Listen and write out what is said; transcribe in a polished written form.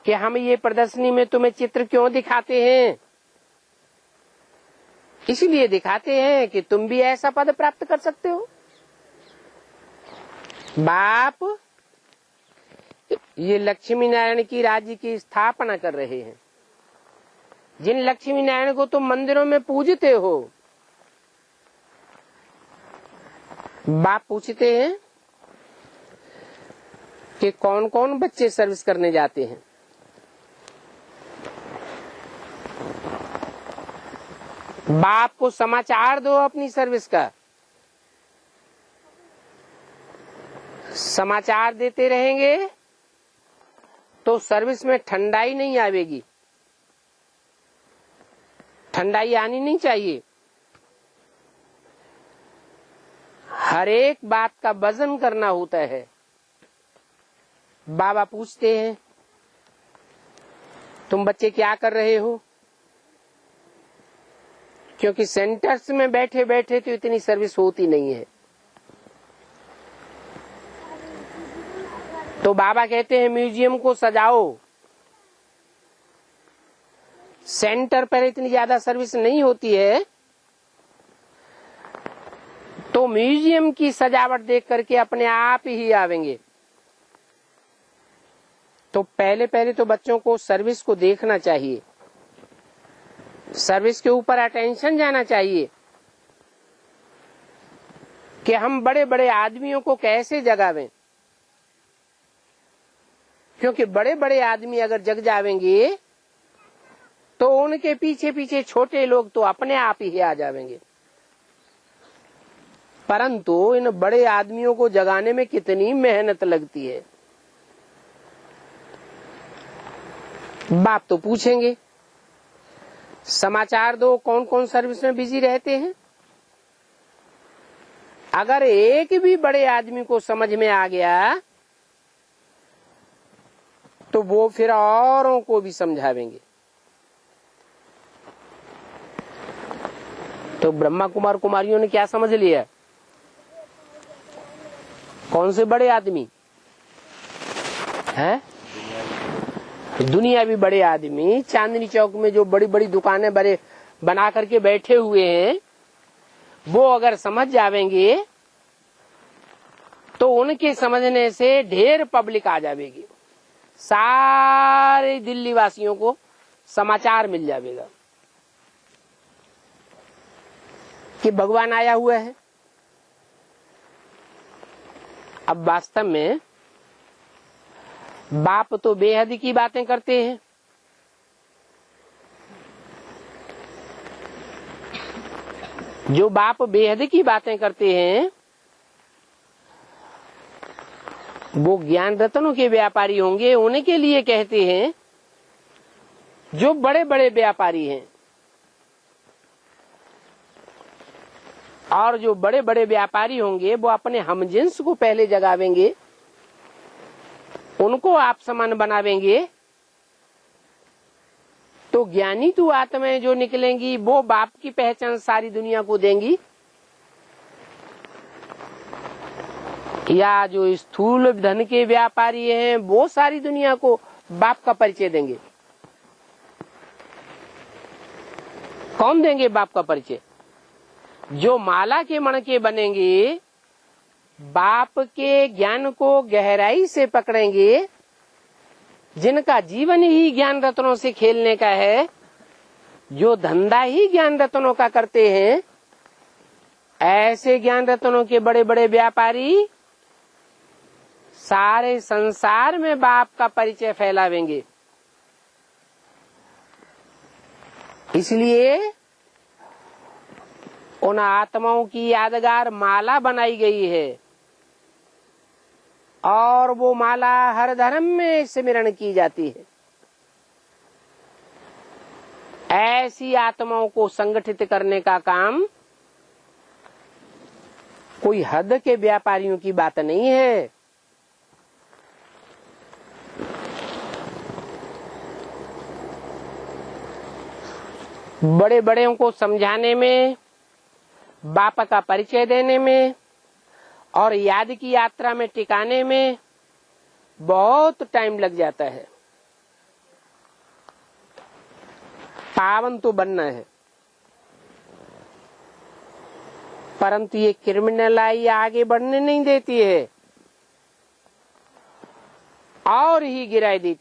कि हम ये प्रदर्शनी में तुम्हें चित्र क्यों दिखाते हैं? इसलिए दिखाते हैं कि तुम भी ऐसा पद प्राप्त कर सकते हो। बाप ये लक्ष्मी नारायण की राज्य की स्थापना कर रहे हैं। जिन लक्ष्मी नारायण को तुम मंदिरों में पूजते हो, बाप पूछते हैं कि कौन कौन बच्चे सर्विस करने जाते हैं। बाप को समाचार दो अपनी सर्विस का। समाचार देते रहेंगे तो सर्विस में ठंडाई नहीं आवेगी। ठंडाई आनी नहीं चाहिए। हर एक बात का वजन करना होता है। बाबा पूछते हैं तुम बच्चे क्या कर रहे हो? क्योंकि सेंटर्स में बैठे बैठे तो इतनी सर्विस होती नहीं है। तो बाबा कहते हैं म्यूजियम को सजाओ। सेंटर पर इतनी ज्यादा सर्विस नहीं होती है, तो म्यूजियम की सजावट देख करके अपने आप ही आवेंगे। तो पहले पहले तो बच्चों को सर्विस को देखना चाहिए, सर्विस के ऊपर अटेंशन जाना चाहिए कि हम बड़े बड़े आदमियों को कैसे जगावें। क्योंकि बड़े बड़े आदमी अगर जग जावेंगे तो उनके पीछे पीछे छोटे लोग तो अपने आप ही आ जावेंगे। परंतु इन बड़े आदमियों को जगाने में कितनी मेहनत लगती है। बाप तो पूछेंगे समाचार दो कौन कौन सर्विस में बिजी रहते हैं। अगर एक भी बड़े आदमी को समझ में आ गया तो वो फिर औरों को भी समझावेंगे। तो ब्रह्मा कुमार कुमारियों ने क्या समझ लिया? कौन से बड़े आदमी हैं? दुनिया भी बड़े आदमी। चांदनी चौक में जो बड़ी बड़ी दुकानें बड़े बना करके बैठे हुए हैं, वो अगर समझ जावेंगे तो उनके समझने से ढेर पब्लिक आ जाएगी। सारे दिल्ली वासियों को समाचार मिल जाएगा कि भगवान आया हुआ है। अब वास्तव में बाप तो बेहद की बातें करते हैं। जो बाप बेहद की बातें करते हैं वो ज्ञान रत्नों के व्यापारी होंगे। उनके लिए कहते हैं जो बड़े बड़े व्यापारी हैं। और जो बड़े बड़े व्यापारी होंगे वो अपने हमजिन्स को पहले जगावेंगे, उनको आप समान बनावेंगे। तो ज्ञानी तू आत्माएं जो निकलेंगी वो बाप की पहचान सारी दुनिया को देंगी। या जो स्थूल धन के व्यापारी हैं वो सारी दुनिया को बाप का परिचय देंगे। कौन देंगे बाप का परिचय? जो माला के मण के बनेंगे, बाप के ज्ञान को गहराई से पकड़ेंगे, जिनका जीवन ही ज्ञान रत्नों से खेलने का है, जो धंधा ही ज्ञान रत्नों का करते हैं, ऐसे ज्ञान रत्नों के बड़े बड़े व्यापारी सारे संसार में बाप का परिचय फैलावेंगे। इसलिए उन आत्माओं की यादगार माला बनाई गई है और वो माला हर धर्म में स्मरण की जाती है। ऐसी आत्माओं को संगठित करने का काम कोई हद के व्यापारियों की बात नहीं है। बड़े बड़े को समझाने में, बाप का परिचय देने में और याद की यात्रा में टिकाने में बहुत टाइम लग जाता है। पावन तो बनना है, परंतु ये क्रिमिनल आई आगे बढ़ने नहीं देती है और ही गिराई देती